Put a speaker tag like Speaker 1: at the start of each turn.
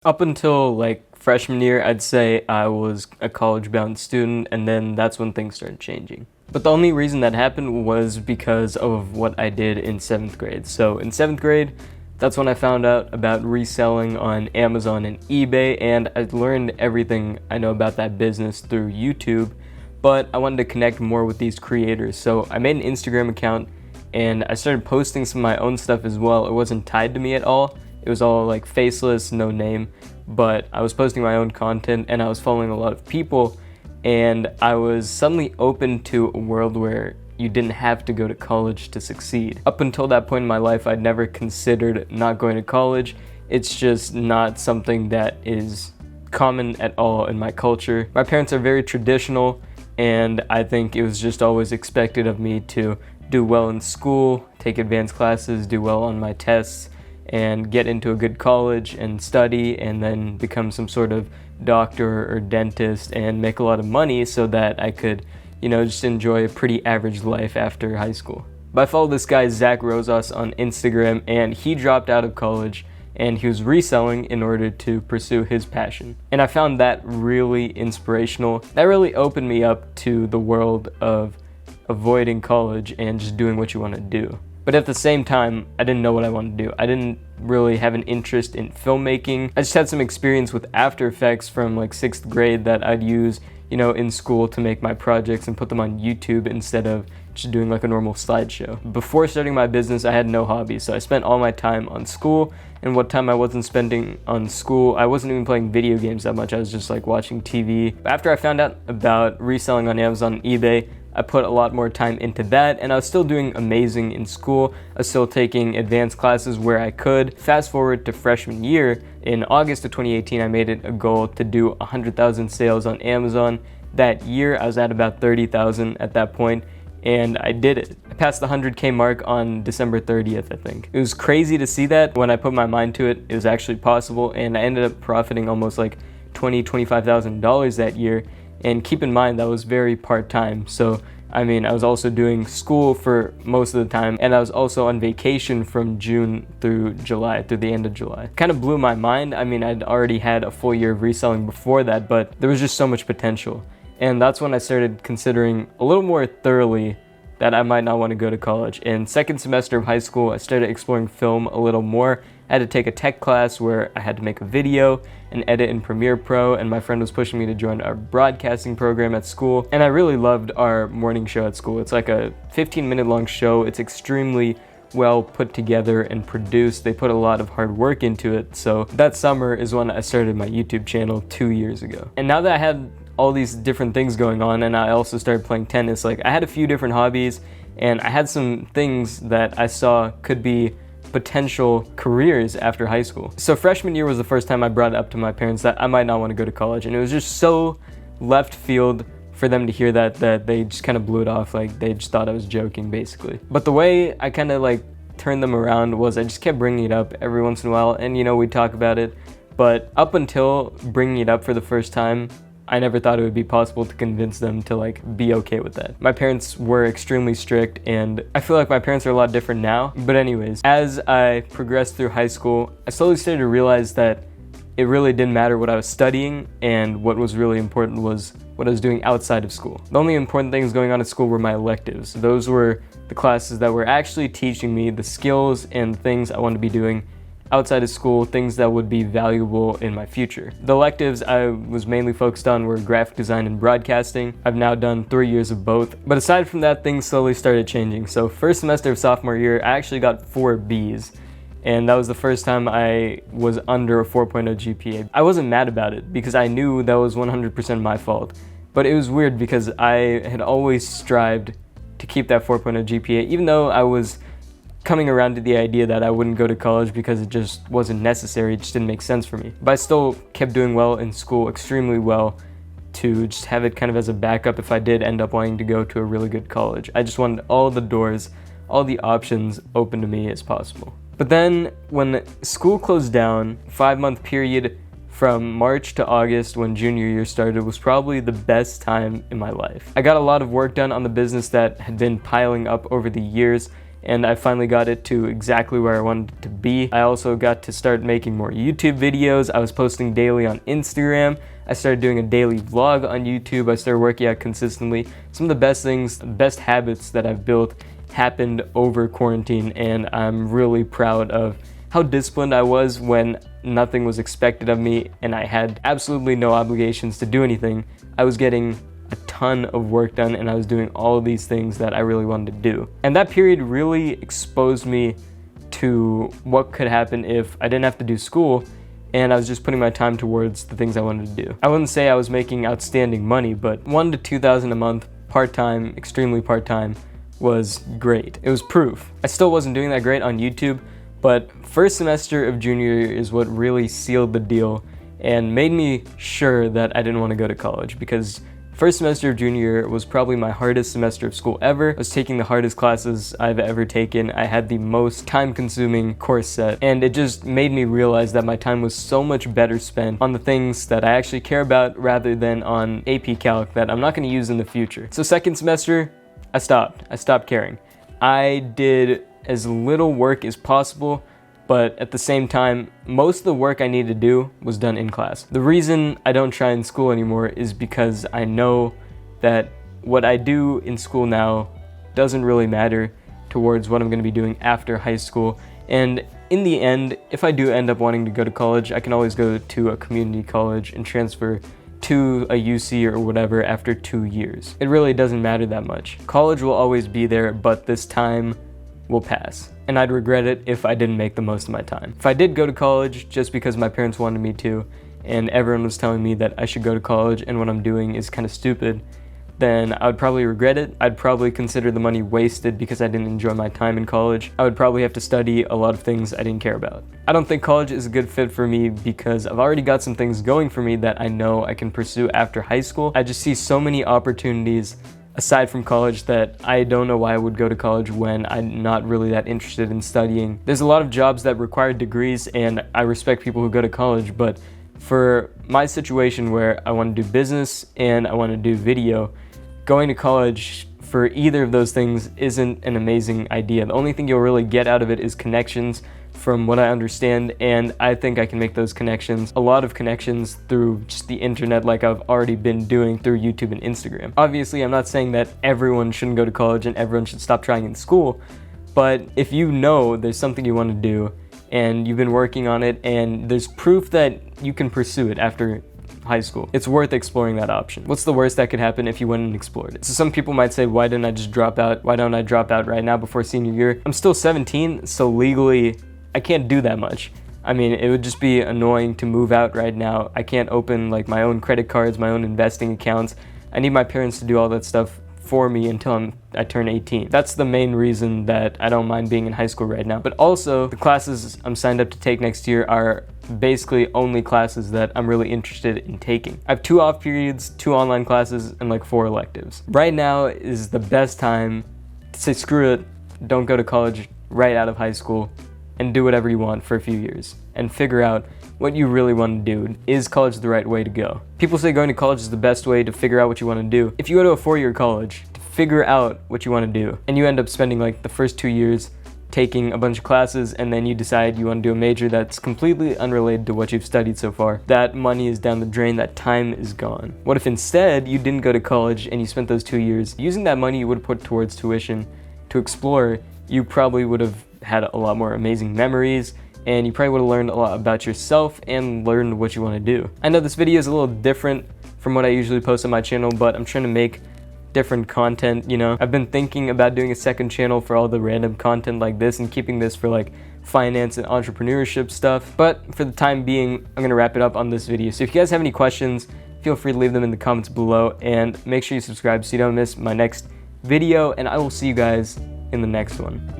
Speaker 1: Up until like freshman year, I'd say I was a college-bound student, and then that's when things started changing. But the only reason that happened was because of what I did in 7th grade. So in 7th grade, that's when I found out about reselling on Amazon and eBay, and I learned everything I know about that business through YouTube, but I wanted to connect more with these creators. So I made an Instagram account, and I started posting some of my own stuff as well. It wasn't tied to me at all. It was all like faceless, no name, but I was posting my own content and I was following a lot of people, and I was suddenly open to a world where you didn't have to go to college to succeed. Up until that point in my life, I'd never considered not going to college. It's just not something that is common at all in my culture. My parents are very traditional, and I think it was just always expected of me to do well in school, take advanced classes, do well on my tests, and get into a good college and study and then become some sort of doctor or dentist and make a lot of money so that I could, just enjoy a pretty average life after high school. But I follow this guy, Zach Rosas, on Instagram, and he dropped out of college and he was reselling in order to pursue his passion. And I found that really inspirational. That really opened me up to the world of avoiding college and just doing what you want to do. But at the same time, I didn't know what I wanted to do. I didn't really have an interest in filmmaking. I just had some experience with After Effects from like 6th grade that I'd use, in school to make my projects and put them on YouTube instead of just doing like a normal slideshow. Before starting my business, I had no hobbies, so I spent all my time on school, and what time I wasn't spending on school, I wasn't even playing video games that much. I was just like watching TV. After I found out about reselling on Amazon and eBay, I put a lot more time into that, and I was still doing amazing in school. I was still taking advanced classes where I could. Fast forward to freshman year, in August of 2018, I made it a goal to do 100,000 sales on Amazon. That year, I was at about 30,000 at that point, and I did it. I passed the 100K mark on December 30th, I think. It was crazy to see that. When I put my mind to it, it was actually possible, and I ended up profiting almost like $25,000 that year. And keep in mind, that was very part-time. So, I was also doing school for most of the time, and I was also on vacation from June through July, through the end of July. Kind of blew my mind. I'd already had a full year of reselling before that, but there was just so much potential. And that's when I started considering a little more thoroughly that I might not want to go to college. In second semester of high school, I started exploring film a little more. I had to take a tech class where I had to make a video and edit in Premiere Pro, and my friend was pushing me to join our broadcasting program at school. And I really loved our morning show at school. It's like a 15-minute long show. It's extremely well put together and produced. They put a lot of hard work into it. So that summer is when I started my YouTube channel 2 years ago. And now that I had all these different things going on, and I also started playing tennis, I had a few different hobbies, and I had some things that I saw could be potential careers after high school. So freshman year was the first time I brought it up to my parents that I might not want to go to college, and it was just so left field for them to hear that they just kind of blew it off, they just thought I was joking basically. But the way I kind of turned them around was I just kept bringing it up every once in a while, and we'd talk about it. But up until bringing it up for the first time, I never thought it would be possible to convince them to be okay with that. My parents were extremely strict, and I feel like my parents are a lot different now. But anyways, as I progressed through high school, I slowly started to realize that it really didn't matter what I was studying, and what was really important was what I was doing outside of school. The only important things going on at school were my electives. Those were the classes that were actually teaching me the skills and things I wanted to be doing outside of school, things that would be valuable in my future. The electives I was mainly focused on were graphic design and broadcasting. I've now done 3 years of both. But aside from that, things slowly started changing. So first semester of sophomore year, I actually got 4 Bs. And that was the first time I was under a 4.0 GPA. I wasn't mad about it because I knew that was 100% my fault. But it was weird because I had always strived to keep that 4.0 GPA, even though I was coming around to the idea that I wouldn't go to college because it just wasn't necessary, it just didn't make sense for me. But I still kept doing well in school, extremely well, to just have it kind of as a backup if I did end up wanting to go to a really good college. I just wanted all the doors, all the options open to me as possible. But then when school closed down, 5-month period from March to August when junior year started was probably the best time in my life. I got a lot of work done on the business that had been piling up over the years, and I finally got it to exactly where I wanted it to be. I also got to start making more YouTube videos. I was posting daily on Instagram. I started doing a daily vlog on YouTube. I started working out consistently. Some of the best things, best habits that I've built happened over quarantine, and I'm really proud of how disciplined I was when nothing was expected of me and I had absolutely no obligations to do anything. I was getting a ton of work done and I was doing all of these things that I really wanted to do. And that period really exposed me to what could happen if I didn't have to do school and I was just putting my time towards the things I wanted to do. I wouldn't say I was making outstanding money, but $1,000 to $2,000 a month, part-time, extremely part-time, was great. It was proof. I still wasn't doing that great on YouTube, but first semester of junior year is what really sealed the deal and made me sure that I didn't want to go to college, because first semester of junior year was probably my hardest semester of school ever. I was taking the hardest classes I've ever taken. I had the most time-consuming course set, and it just made me realize that my time was so much better spent on the things that I actually care about rather than on AP Calc that I'm not going to use in the future. So second semester, I stopped caring. I did as little work as possible, but at the same time, most of the work I needed to do was done in class. The reason I don't try in school anymore is because I know that what I do in school now doesn't really matter towards what I'm going to be doing after high school. And in the end, if I do end up wanting to go to college, I can always go to a community college and transfer to a UC or whatever after 2 years. It really doesn't matter that much. College will always be there, but this time will pass, and I'd regret it if I didn't make the most of my time. If I did go to college just because my parents wanted me to, and everyone was telling me that I should go to college and what I'm doing is kind of stupid, then I would probably regret it. I'd probably consider the money wasted because I didn't enjoy my time in college. I would probably have to study a lot of things I didn't care about. I don't think college is a good fit for me because I've already got some things going for me that I know I can pursue after high school. I just see so many opportunities aside from college that I don't know why I would go to college when I'm not really that interested in studying. There's a lot of jobs that require degrees, and I respect people who go to college, but for my situation where I want to do business and I want to do video, going to college for either of those things isn't an amazing idea. The only thing you'll really get out of it is connections, from what I understand, and I think I can make those connections, a lot of connections, through just the internet like I've already been doing through YouTube and Instagram. Obviously, I'm not saying that everyone shouldn't go to college and everyone should stop trying in school, but if you know there's something you want to do and you've been working on it and there's proof that you can pursue it after high school, it's worth exploring that option. What's the worst that could happen if you went and explored it? So some people might say, why didn't I just drop out? Why don't I drop out right now before senior year? I'm still 17, so legally I can't do that much. I mean, it would just be annoying to move out right now. I can't open like my own credit cards, my own investing accounts. I need my parents to do all that stuff for me until I turn 18. That's the main reason that I don't mind being in high school right now. But also, the classes I'm signed up to take next year are basically only classes that I'm really interested in taking. I have 2 off periods, 2 online classes, and like 4 electives. Right now is the best time to say screw it, don't go to college right out of high school, and do whatever you want for a few years and figure out what you really want to do. Is college the right way to go? People say going to college is the best way to figure out what you want to do. If you go to a 4-year college to figure out what you want to do, and you end up spending like the first 2 years taking a bunch of classes, and then you decide you want to do a major that's completely unrelated to what you've studied so far, that money is down the drain, that time is gone. What if instead you didn't go to college and you spent those 2 years using that money you would have put towards tuition to explore? You probably would have had a lot more amazing memories, and you probably would have learned a lot about yourself and learned what you want to do. I know this video is a little different from what I usually post on my channel, but I'm trying to make different content, you know. I've been thinking about doing a second channel for all the random content like this and keeping this for like finance and entrepreneurship stuff, but for the time being, I'm gonna wrap it up on this video. So if you guys have any questions, feel free to leave them in the comments below, and make sure you subscribe so you don't miss my next video, and I will see you guys in the next one.